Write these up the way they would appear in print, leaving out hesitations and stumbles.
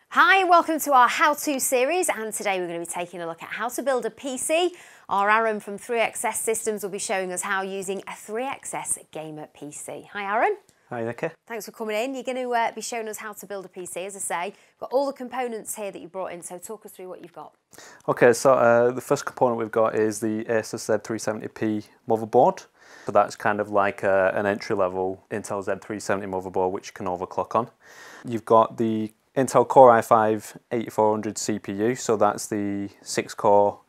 Hi, welcome to our how-to series, and today we're going to be taking a look at how to build a PC. Our Aaron from 3XS Systems will be showing us how using a 3XS gamer PC. Hi Aaron. Hi Nikki. Thanks for coming in. You're going to be showing us how to build a PC. As I say, we've got all the components here that you brought in, so talk us through what you've got. Okay, so the first component we've got is the Asus Z370P motherboard. So that's kind of like an entry-level Intel Z370 motherboard which you can overclock on. You've got the Intel Core i5-8400 CPU, so that's the 6-core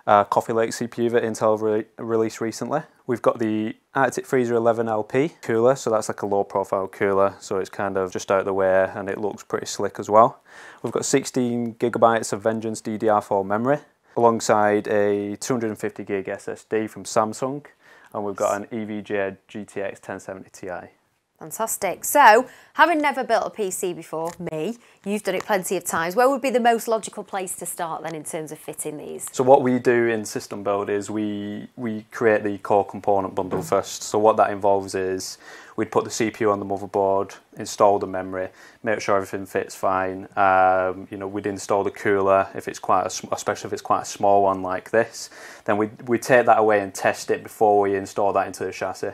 Coffee Lake CPU that Intel released recently. We've got the Arctic Freezer 11LP cooler, so that's like a low-profile cooler, so it's kind of just out of the way and it looks pretty slick as well. We've got 16 gigabytes of Vengeance DDR4 memory, alongside a 250 gig SSD from Samsung, and we've got an EVGA GTX 1070 Ti. Fantastic. So, having never built a PC before, you've done it plenty of times, where would be the most logical place to start then in terms of fitting these? So what we do in system build is we create the core component bundle first. So what that involves is we'd put the CPU on the motherboard, install the memory, make sure everything fits fine. We'd install the cooler if it's especially if it's quite a small one like this. Then we take that away and test it before we install that into the chassis.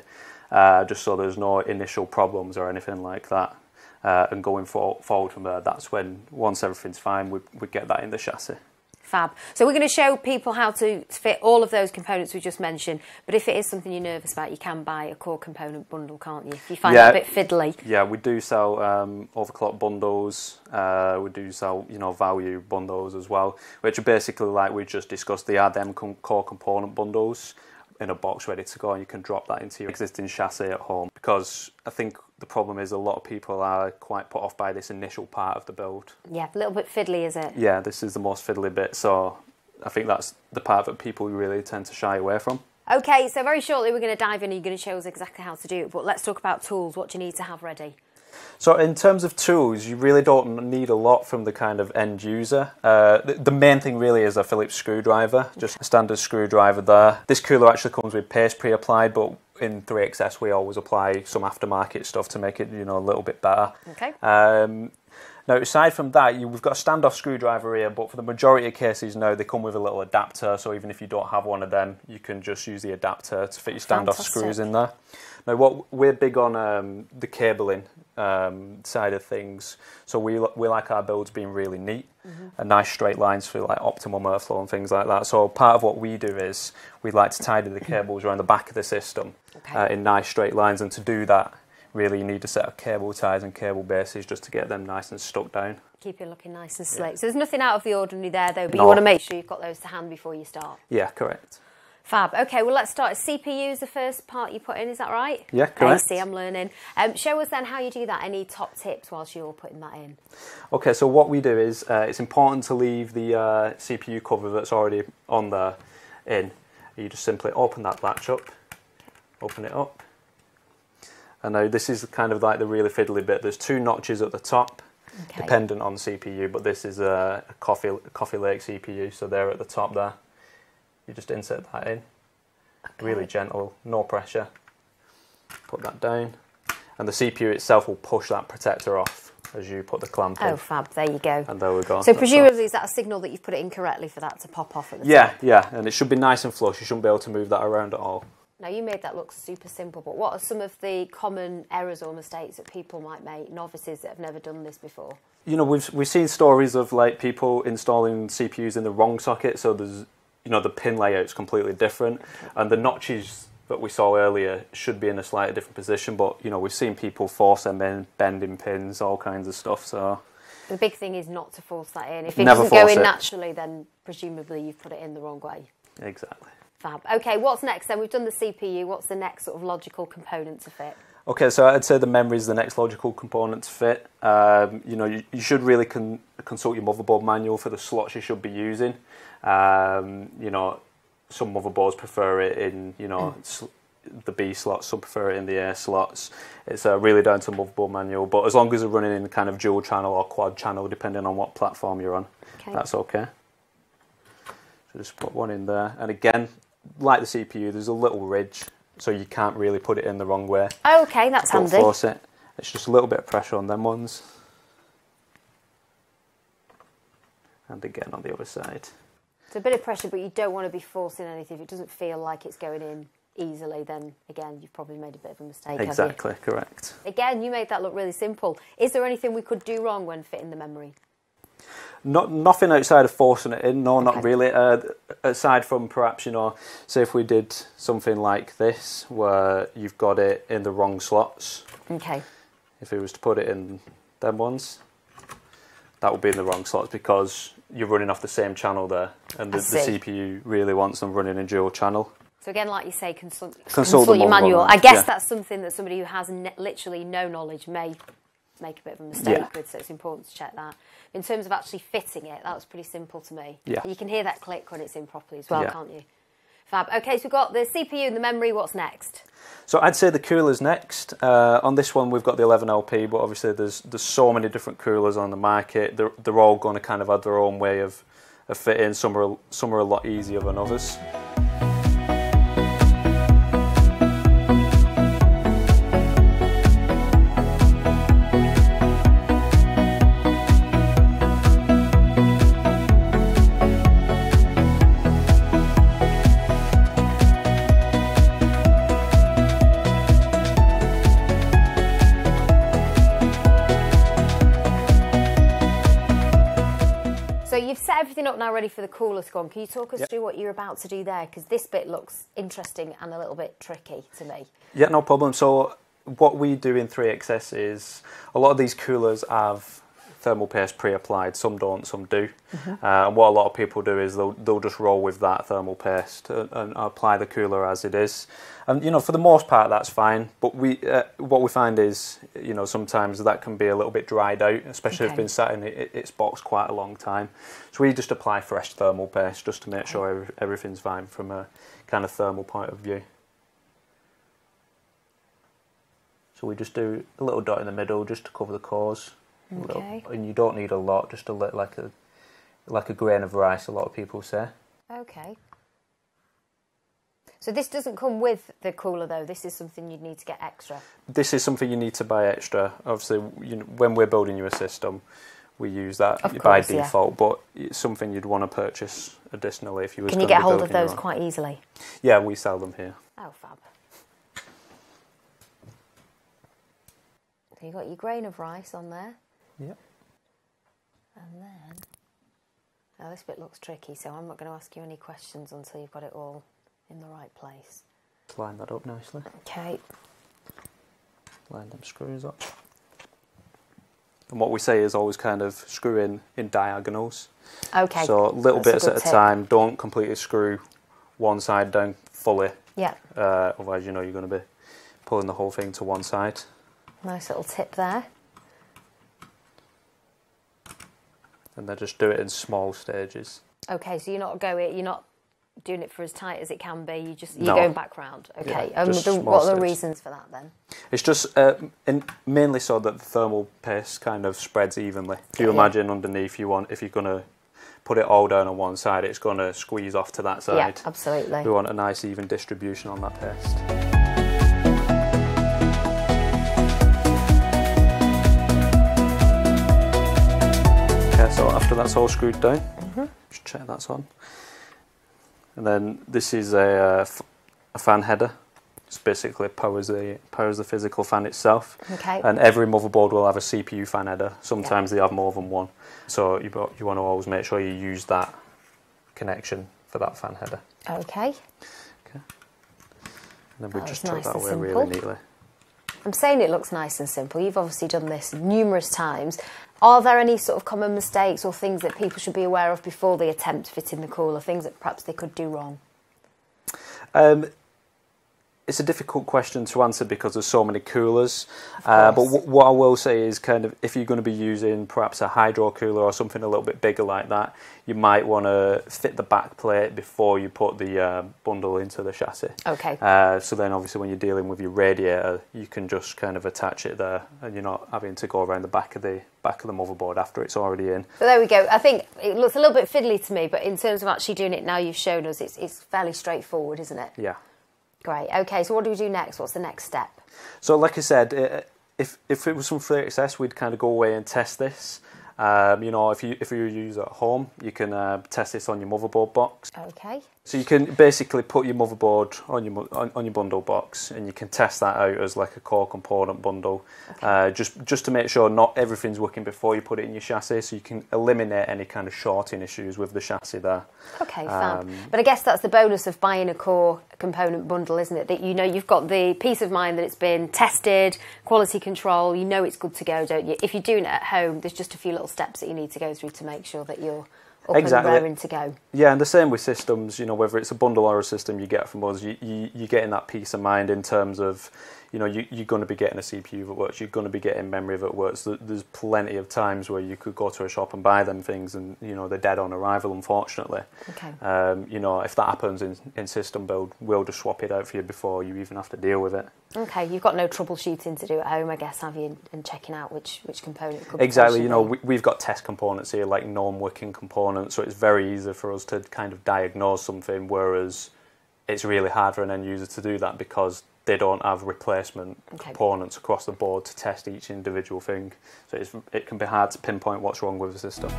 Just so there's no initial problems or anything like that. And going forward from there, that's when, once everything's fine, we get that in the chassis. Fab. So we're going to show people how to fit all of those components we just mentioned, but if it is something you're nervous about, you can buy a core component bundle, can't you? If you find that a bit fiddly. Yeah, we do sell overclock bundles, we do sell, value bundles as well, which are basically like we just discussed, they are them core component bundles in a box ready to go, and you can drop that into your existing chassis at home, because I think the problem is a lot of people are quite put off by this initial part of the build. Yeah, a little bit fiddly, is it? Yeah, this is the most fiddly bit, so I think that's the part that people really tend to shy away from. Okay, so very shortly we're going to dive in and you're going to show us exactly how to do it, but let's talk about tools. What do you need to have ready? So in terms of tools, you really don't need a lot from the kind of end user. The main thing really is a Phillips screwdriver, just a standard screwdriver there. This cooler actually comes with paste pre-applied, but in 3XS we always apply some aftermarket stuff to make it, a little bit better. Okay. Now, aside from that, we've got a standoff screwdriver here, but for the majority of cases now, they come with a little adapter, so even if you don't have one of them, you can just use the adapter to fit your standoff screws in there. Now, what we're big on the cabling side of things, so we like our builds being really neat, and nice straight lines for like optimum airflow and things like that. So part of what we do is we like to tidy the cables around the back of the system in nice straight lines, and to do that, really you need a set of cable ties and cable bases just to get them nice and stuck down. Keep it looking nice and slick. So there's nothing out of the ordinary there though, but you want to make sure you've got those to hand before you start. Yeah, correct. Fab. Okay, well let's start. CPU is the first part you put in, is that right? Yeah, correct. I see, I'm learning. Show us then how you do that. Any top tips whilst you're putting that in? Okay, so what we do is it's important to leave the CPU cover that's already on there in. You just simply open that latch up, open it up. And now this is kind of like the really fiddly bit. There's two notches at the top, dependent on CPU, but this is a Coffee Lake CPU, so they're at the top there. You just insert that in, really gentle, no pressure. Put that down, and the CPU itself will push that protector off as you put the clamp in. Oh, fab, there you go. And there we go. So presumably is that a signal that you've put it in correctly for that to pop off at the top? Yeah, and it should be nice and flush. You shouldn't be able to move that around at all. Now, you made that look super simple, but what are some of the common errors or mistakes that people might make, novices that have never done this before? We've seen stories of like people installing CPUs in the wrong socket, so there's the pin layout's completely different, and the notches that we saw earlier should be in a slightly different position, but we've seen people force them in, bending pins, all kinds of stuff. So the big thing is not to force that in. If it doesn't go in naturally, then presumably you've put it in the wrong way. Exactly. Fab. Okay, what's next then? We've done the CPU. What's the next sort of logical component to fit? Okay, so I'd say the memory is the next logical component to fit. You should really consult your motherboard manual for the slots you should be using. Some motherboards prefer it in, the B slots, some prefer it in the A slots. It's really down to motherboard manual, but as long as they're running in kind of dual channel or quad channel, depending on what platform you're on, that's okay. So just put one in there, and again, like the CPU, there's a little ridge, so you can't really put it in the wrong way. Oh, okay, that's handy. Don't force it. It's just a little bit of pressure on them ones. and again on the other side. It's a bit of pressure, but you don't want to be forcing anything. If it doesn't feel like it's going in easily, then again, you've probably made a bit of a mistake. Exactly, correct. Again, you made that look really simple. Is there anything we could do wrong when fitting the memory? Nothing outside of forcing it in, no, not really. Aside from perhaps, say if we did something like this, where you've got it in the wrong slots. Okay. If it was to put it in them ones, that would be in the wrong slots because you're running off the same channel there, and the CPU really wants them running in dual channel. So again, like you say, consult the your manual. I guess that's something that somebody who has literally no knowledge may make a bit of a mistake with, so it's important to check that. In terms of actually fitting it, that was pretty simple to me. Yeah. You can hear that click when it's in properly as well, can't you? Fab. Okay, so we've got the CPU and the memory. What's next? So I'd say the cooler's next. On this one, we've got the 11LP, but obviously there's so many different coolers on the market. They're all going to kind of have their own way of fitting. Some are a lot easier than others. So you've set everything up now ready for the cooler to go on. Can you talk us through what you're about to do there? Because this bit looks interesting and a little bit tricky to me. Yeah, no problem. So what we do in 3XS is a lot of these coolers have thermal paste pre-applied. Some don't, some do. And what a lot of people do is they'll just roll with that thermal paste and apply the cooler as it is. And for the most part that's fine. But what we find is sometimes that can be a little bit dried out, especially if it's been sat in its box quite a long time. So we just apply fresh thermal paste just to make sure everything's fine from a kind of thermal point of view. So we just do a little dot in the middle just to cover the cores. And you don't need a lot, just like a grain of rice, a lot of people say. Okay. So this doesn't come with the cooler though, this is something you'd need to get extra? This is something you need to buy extra. Obviously, when we're building you a system, we use that by default, but it's something you'd want to purchase additionally if you was going to be building. Can you get hold of those quite easily? Yeah, we sell them here. Oh, fab. So you've got your grain of rice on there. Yep. And then, now this bit looks tricky, so I'm not going to ask you any questions until you've got it all in the right place. Let's line that up nicely. Okay. Line them screws up. And what we say is always kind of screw in diagonals. Okay. So little bits at a time. Don't completely screw one side down fully. Yeah. Otherwise, you're going to be pulling the whole thing to one side. Nice little tip there. And then just do it in small stages. Okay, so you're not doing it for as tight as it can be. You're going back round. Okay. Yeah, what are the reasons for that then? It's just mainly so that the thermal paste kind of spreads evenly. If you imagine underneath, if you're going to put it all down on one side, it's going to squeeze off to that side. Yeah, absolutely. We want a nice even distribution on that paste. So after that's all screwed down, just check that's on. And then this is a fan header. It's basically powers the physical fan itself. Okay. And every motherboard will have a CPU fan header. Sometimes they have more than one. So you want to always make sure you use that connection for that fan header. Okay. Okay. And then we just tuck that away really neatly. I'm saying it looks nice and simple. You've obviously done this numerous times. Are there any sort of common mistakes or things that people should be aware of before they attempt fitting the cooler, things that perhaps they could do wrong? It's a difficult question to answer because there's so many coolers. But what I will say is kind of if you're going to be using perhaps a hydro cooler or something a little bit bigger like that, you might want to fit the back plate before you put the bundle into the chassis. Okay. So then obviously when you're dealing with your radiator, you can just kind of attach it there and you're not having to go around the back of the motherboard after it's already in. So there we go. I think it looks a little bit fiddly to me, but in terms of actually doing it now you've shown us, it's fairly straightforward, isn't it? Yeah. Great. Okay, so what do we do next? What's the next step? So like I said, if it was from 3XS, we'd kind of go away and test this. You know, if you use it at home, you can test this on your motherboard box. Okay. So you can basically put your motherboard on your bundle box, and you can test that out as like a core component bundle, okay. Just to make sure not everything's working before you put it in your chassis, so you can eliminate any kind of shorting issues with the chassis there. Okay, fab. But I guess that's the bonus of buying a core component bundle, isn't it? That you know you've got the peace of mind that it's been tested, quality control. You know it's good to go, don't you? If you're doing it at home, there's just a few little steps that you need to go through to make sure that you're up and raring to go. Yeah, and the same with systems, you know, whether it's a bundle or a system you get from us, you're getting that peace of mind in terms of, you know, you're going to be getting a CPU that works, you're going to be getting memory that works. There's plenty of times where you could go to a shop and buy them things and, you know, they're dead on arrival, unfortunately. Okay. You know, if that happens in system build, we'll just swap it out for you before you even have to deal with it. Okay, you've got no troubleshooting to do at home, I guess, have you, and checking out which component could Exactly, you know, we've got test components here, like non-working components, so it's very easy for us to kind of diagnose something, whereas it's really hard for an end user to do that because they don't have replacement components across the board to test each individual thing. So it can be hard to pinpoint what's wrong with the system.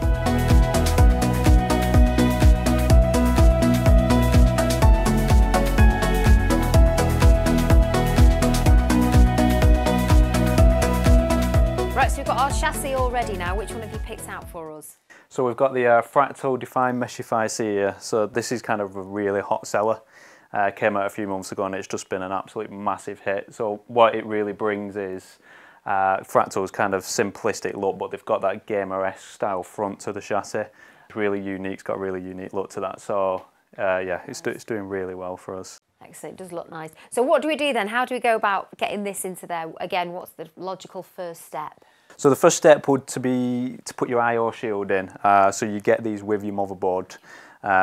Right, so we've got our chassis all ready now. Which one have you picked out for us? So we've got the Fractal Define Meshify C here. So this is kind of a really hot seller. Came out a few months ago and it's just been an absolute massive hit. So what it really brings is Fractal's kind of simplistic look, but they've got that gamer-esque style front to the chassis. It's really unique, it's got a really unique look to that. So yeah, it's doing really well for us. Excellent, it does look nice. So what do we do then? How do we go about getting this into there? Again, what's the logical first step? So the first step would be to put your I/O shield in. So you get these with your motherboard.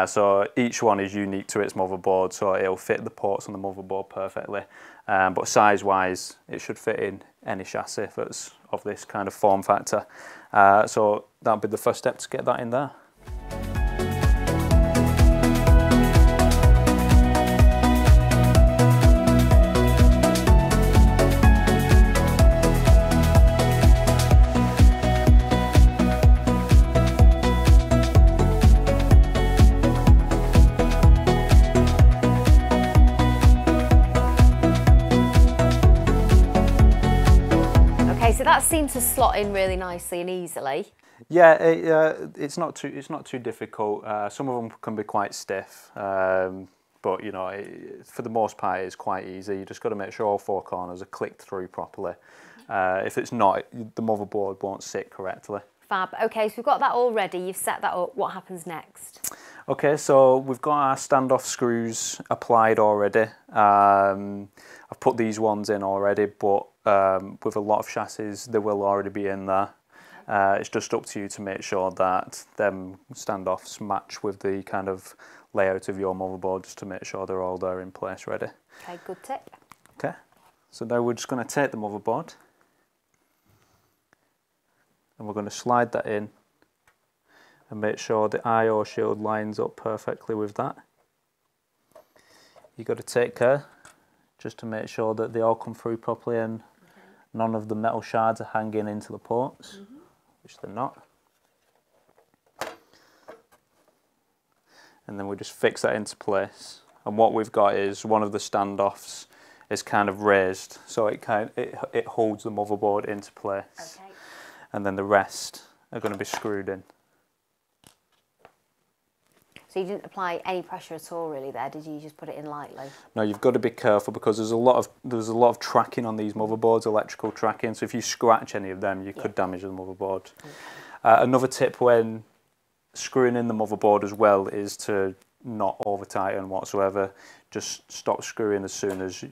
So each one is unique to its motherboard, so it'll fit the ports on the motherboard perfectly. But size-wise, it should fit in any chassis that's of this kind of form factor. So that'll be the first step to get that in there. So that seems to slot in really nicely and easily. Yeah, it's not too difficult. Some of them can be quite stiff, but you know, for the most part, it's quite easy. You just got to make sure all four corners are clicked through properly. If it's not, the motherboard won't sit correctly. Fab. Okay, so we've got that all ready. You've set that up. What happens next? Okay, so we've got our standoff screws applied already. I've put these ones in already, but with a lot of chassis, they will already be in there. It's just up to you to make sure that them standoffs match with the kind of layout of your motherboard, just to make sure they're all there in place ready. Okay, good tip. Okay, so now we're just going to take the motherboard and we're going to slide that in and make sure the I/O shield lines up perfectly with that. You've got to take care just to make sure that they all come through properly and none of the metal shards are hanging into the ports, which they're not. And then we just fix that into place. And what we've got is one of the standoffs is kind of raised, so it holds the motherboard into place. Okay. And then the rest are going to be screwed in. So you didn't apply any pressure at all, really, there, did you? You just put it in lightly? No, you've got to be careful because there's a lot of tracking on these motherboards, electrical tracking. So if you scratch any of them, you could damage the motherboard. Okay. Another tip when screwing in the motherboard as well is to not over tighten whatsoever. Just stop screwing as soon as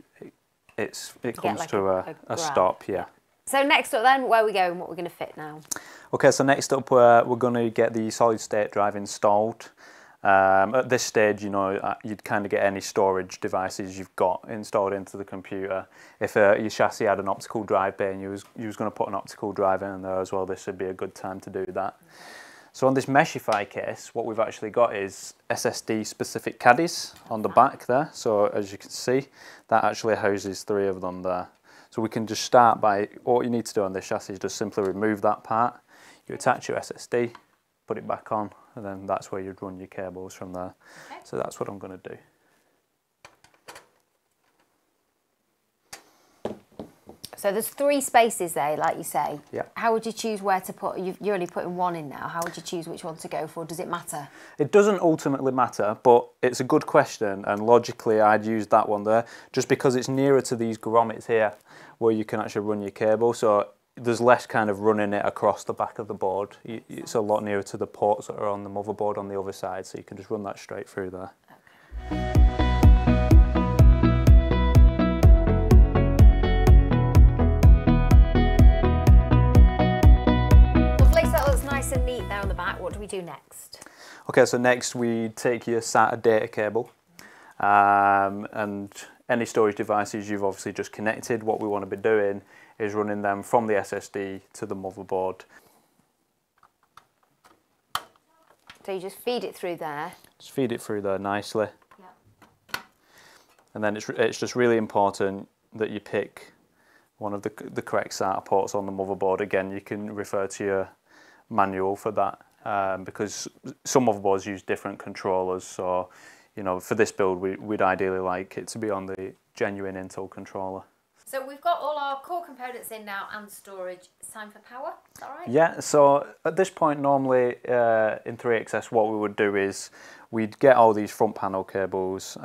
it comes like to a stop. Yeah. So next up then, where are we going? What we're going to fit now? Okay, so next up we're going to get the solid state drive installed. At this stage, you know, you'd kind of get any storage devices you've got installed into the computer. If your chassis had an optical drive bay and you was going to put an optical drive in there as well, this would be a good time to do that. So on this Meshify case, what we've actually got is SSD specific caddies on the back there. So as you can see, that actually houses 3 of them there. So we can just start by, what you need to do on this chassis is just simply remove that part. You attach your SSD, put it back on, and then that's where you'd run your cables from there. Okay. So that's what I'm going to do. So there's 3 spaces there, like you say. Yeah. How would you choose where to put? You're only putting 1 in now. How would you choose which one to go for? Does it matter? It doesn't ultimately matter, but it's a good question, and logically I'd use that one there, just because it's nearer to these grommets here, where you can actually run your cable. So there's less kind of running it across the back of the board. It's a lot nearer to the ports that are on the motherboard on the other side, so you can just run that straight through there. Okay. And neat there on the back. What do we do next? Okay, so next we take your SATA data cable and any storage devices you've obviously just connected. What we want to be doing is running them from the SSD to the motherboard. So you just feed it through there? Just feed it through there nicely. Yeah. And then it's just really important that you pick one of the correct SATA ports on the motherboard. Again, you can refer to your manual for that because some motherboards use different controllers, so you know, for this build we'd ideally like it to be on the genuine Intel controller. So we've got all our core components in now and storage. It's time for power, is that right? Yeah, so at this point normally in 3XS what we would do is we'd get all these front panel cables,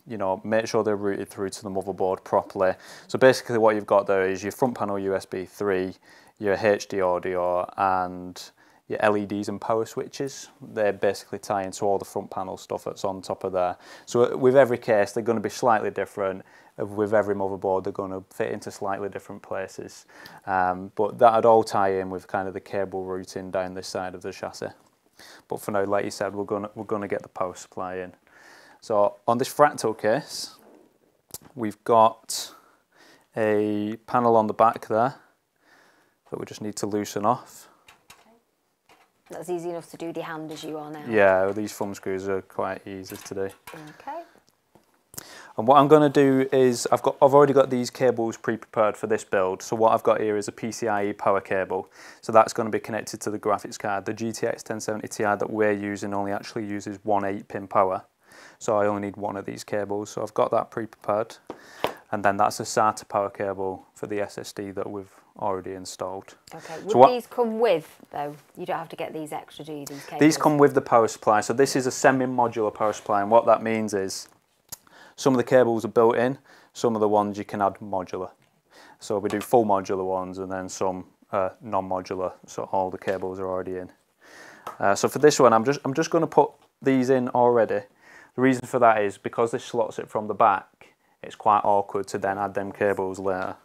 you know, make sure they're routed through to the motherboard properly. So basically what you've got there is your front panel USB 3, your HD audio and your LEDs and power switches. They basically tie into all the front panel stuff that's on top of there. So with every case they're going to be slightly different. With every motherboard they're going to fit into slightly different places. But that'd all tie in with kind of the cable routing down this side of the chassis. But for now, like you said, we're gonna get the power supply in. So on this fractal case, we've got a panel on the back there that we just need to loosen off. Okay. That's easy enough to do the hand as you are now. Yeah, these thumb screws are quite easy to do. Okay. And what I'm going to do is I've already got these cables pre-prepared for this build. So what I've got here is a PCIe power cable. So that's going to be connected to the graphics card. The GTX 1070 Ti that we're using only actually uses one 8-pin power. So I only need one of these cables. So I've got that pre-prepared. And then that's a SATA power cable for the SSD that we've already installed. Okay, would these come with, though? You don't have to get these extra, do you, these cables? These come with the power supply. So this is a semi-modular power supply, and what that means is some of the cables are built in, some of the ones you can add modular. So we do full modular ones and then some non-modular, so all the cables are already in. So for this one, I'm just going to put these in already. The reason for that is because this slots it from the back, it's quite awkward to then add them cables later.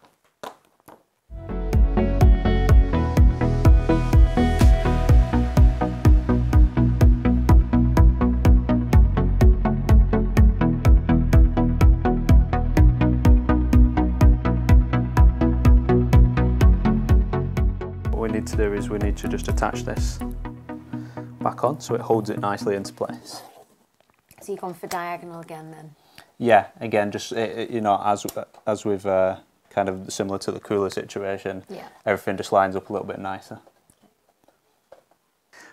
What we need to do is we need to just attach this back on so it holds it nicely into place. So you've gone for diagonal again then? Yeah, again, just you know, as with kind of similar to the cooler situation, yeah, everything just lines up a little bit nicer.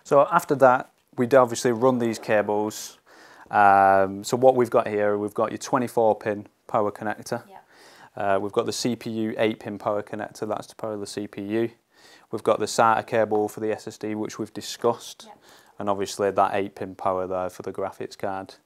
So after that, we'd obviously run these cables. So what we've got here, we've got your 24-pin power connector. Yeah. We've got the CPU 8-pin power connector, that's to power the CPU. We've got the SATA cable for the SSD, which we've discussed. Yeah. And obviously that 8-pin power there for the graphics card.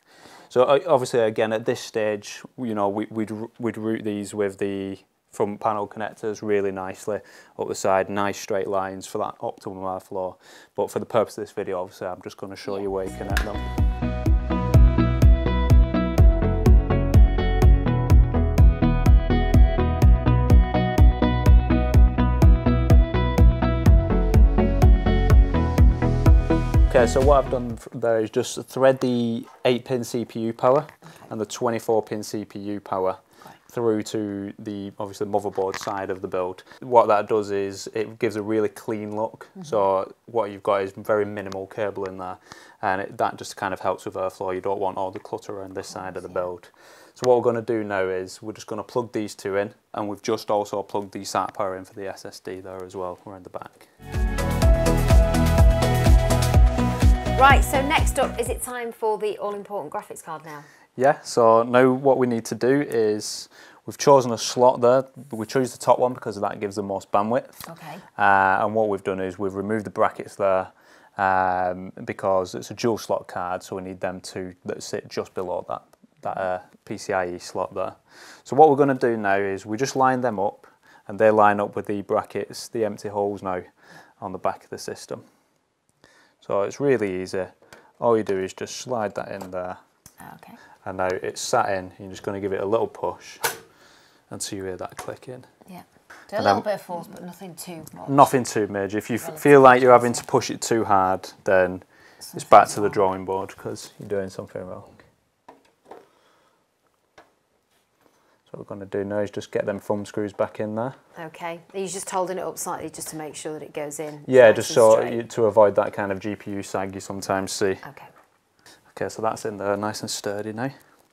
So obviously, again, at this stage, you know, we'd route these with the front panel connectors really nicely up the side, nice straight lines for that optimal airflow. But for the purpose of this video, obviously, I'm just going to show you where you connect them. Okay, so what I've done there is just thread the 8-pin CPU power and the 24-pin CPU power through to the, obviously, motherboard side of the build. What that does is it gives a really clean look. So what you've got is very minimal cable in there, and that just kind of helps with airflow. You don't want all the clutter around this side of the build. So what we're going to do now is we're just going to plug these two in, and we've just also plugged the SATA power in for the SSD there as well, around the back. Right, so next up, is it time for the all-important graphics card now? Yeah, so now what we need to do is, we've chosen a slot there. We choose the top one because that gives the most bandwidth. Okay. And what we've done is we've removed the brackets there because it's a dual slot card, so we need them that sit just below that PCIe slot there. So what we're going to do now is we just line them up, and they line up with the brackets, the empty holes now on the back of the system. So it's really easy. All you do is just slide that in there. Okay. And now it's sat in. You're just going to give it a little push until you hear that click in. Yeah. Do a little bit of force, but nothing too much. Nothing too major. If you feel like you're having to push it too hard, then it's back to the drawing board because you're doing something wrong. So what we're going to do now is just get them thumb screws back in there. Okay. Are you just holding it up slightly just to make sure that it goes in? Yeah, nice just so to avoid that kind of GPU sag you sometimes see. Okay. Okay, so that's in there nice and sturdy now.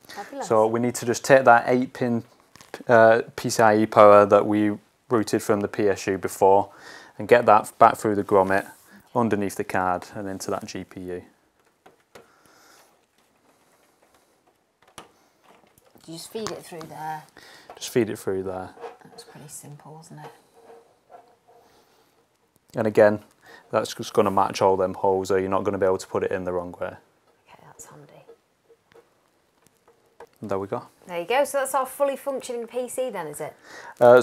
Fabulous. So we need to just take that 8-pin PCIe power that we routed from the PSU before and get that back through the grommet, underneath the card and into that GPU. You just feed it through there. Just feed it through there. That's pretty simple, wasn't it? And again, that's just going to match all them holes, or you're not going to be able to put it in the wrong way. Okay, that's handy. And there we go. There you go. So that's our fully functioning PC then, is it?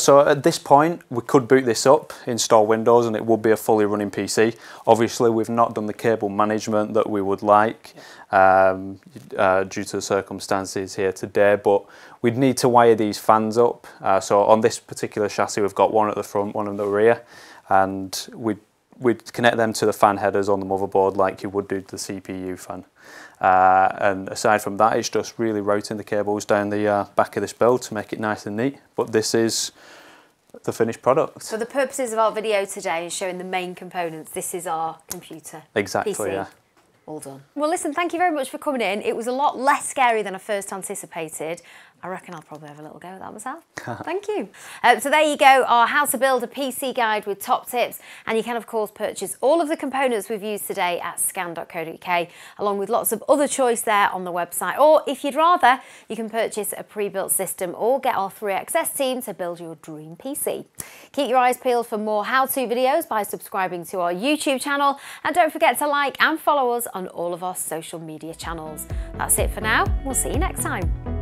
So at this point, we could boot this up, install Windows, and it would be a fully running PC. Obviously, we've not done the cable management that we would like due to the circumstances here today, but we'd need to wire these fans up. So on this particular chassis, we've got one at the front, one at the rear, and we'd connect them to the fan headers on the motherboard like you would do to the CPU fan. And aside from that, it's just really routing the cables down the back of this build to make it nice and neat. But this is the finished product. For the purposes of our video today and showing the main components, this is our computer. Exactly, PC. yeah. All done. Well, listen, thank you very much for coming in. It was a lot less scary than I first anticipated. I reckon I'll probably have a little go at that myself. Thank you. So there you go, our how to build a PC guide with top tips. And you can, of course, purchase all of the components we've used today at scan.co.uk, along with lots of other choice there on the website. Or if you'd rather, you can purchase a pre-built system or get our 3XS team to build your dream PC. Keep your eyes peeled for more how-to videos by subscribing to our YouTube channel. And don't forget to like and follow us on all of our social media channels. That's it for now. We'll see you next time.